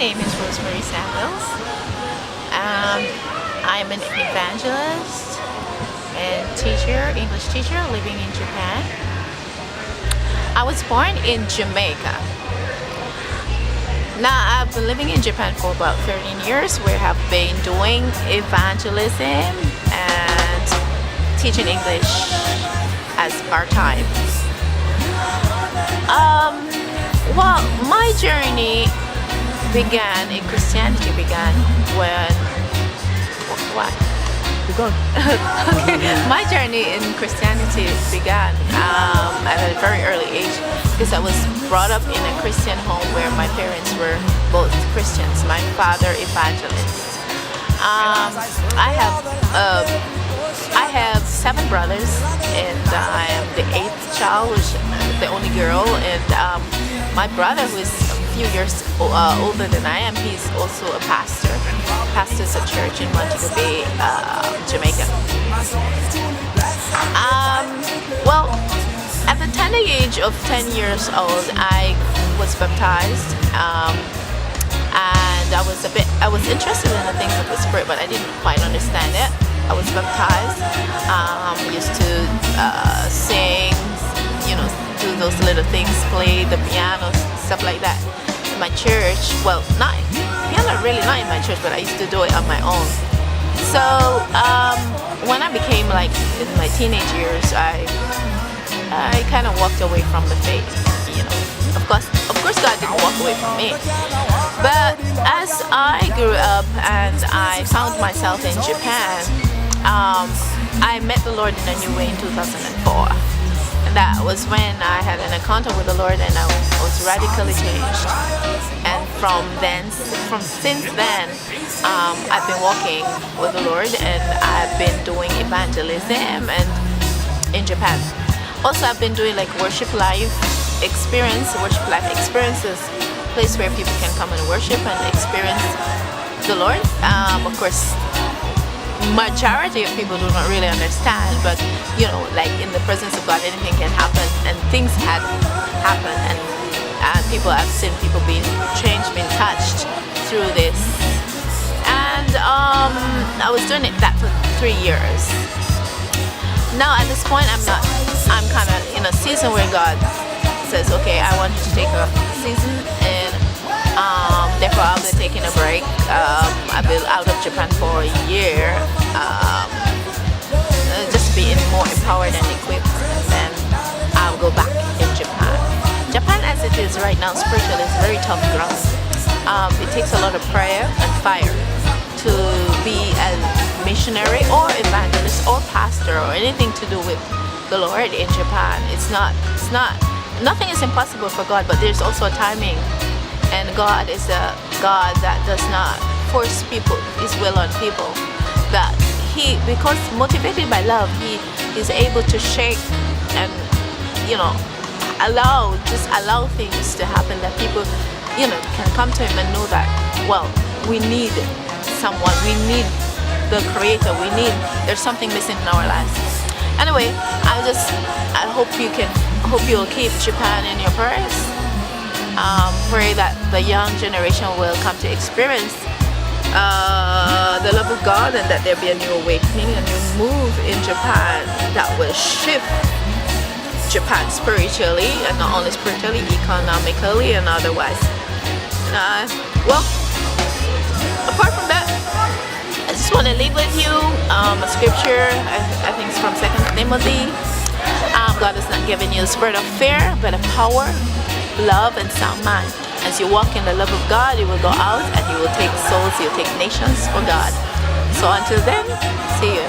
name is Rosemarie. I'm an evangelist and teacher, English teacher living in Japan. I was born in Jamaica. Now I've been living in Japan for about 13 years. We have been doing evangelism and teaching English as part-time. Well, my journey began in Christianity when what? Okay. My journey in Christianity began at a very early age because I was brought up in a Christian home where my parents were both Christians. My father evangelist. I have 7 brothers, and I am the 8th child, which is the only girl. And my brother, who is a few years older than I am, he's also a pastor. Pastors a church in Montego Bay, Jamaica. Well, at the tender age of 10 years old, I was baptized, and I was interested in the things of the Spirit, but I didn't quite understand it. I was baptized. Used to sing, do those little things, play the piano, stuff like that. In my church, well, not in my church, but I used to do it on my own. So when I became in my teenage years, I kind of walked away from the faith. Of course, God didn't walk away from me. But as I grew up and I found myself in Japan, I met the Lord in a new way in 2004. And that was when I had an encounter with the Lord, and I was radically changed. And since then, I've been walking with the Lord, and I've been doing evangelism and in Japan. Also, I've been doing worship life experiences, place where people can come and worship and experience the Lord. Of course, majority of people do not really understand, but in the presence of God, anything can happen, and things had happened, and people have seen people being changed, being touched through this. And I was doing that for 3 years. Now at this point, I'm kind of in a season where God says, okay, I want you to take a season, and therefore I'll be taking a break. I've been out of Japan for a year, just being more empowered and equipped, and then I'll go back in Japan. Japan as it is right now spiritually is very tough ground. It takes a lot of prayer and fire to be a missionary or evangelist or pastor or anything to do with the Lord in Japan. Nothing is impossible for God, but there's also a timing. And God is a God that does not force His will on people. That because motivated by love, He is able to shake and allow things to happen, that people can come to Him and know that, well, we need someone, we need the Creator, there's something missing in our lives. Anyway, I hope you'll keep Japan in your prayers. Pray that the young generation will come to experience the love of God, and that there be a new awakening, a new move in Japan that will shift Japan spiritually, and not only spiritually, economically and otherwise. Well, apart from that, I just want to leave with you a scripture. I think it's from 2 Timothy. God has not given you the spirit of fear, but of power, love, and sound mind. As you walk in the love of God, you will go out and you will take souls, you will take nations for God. So until then, see you.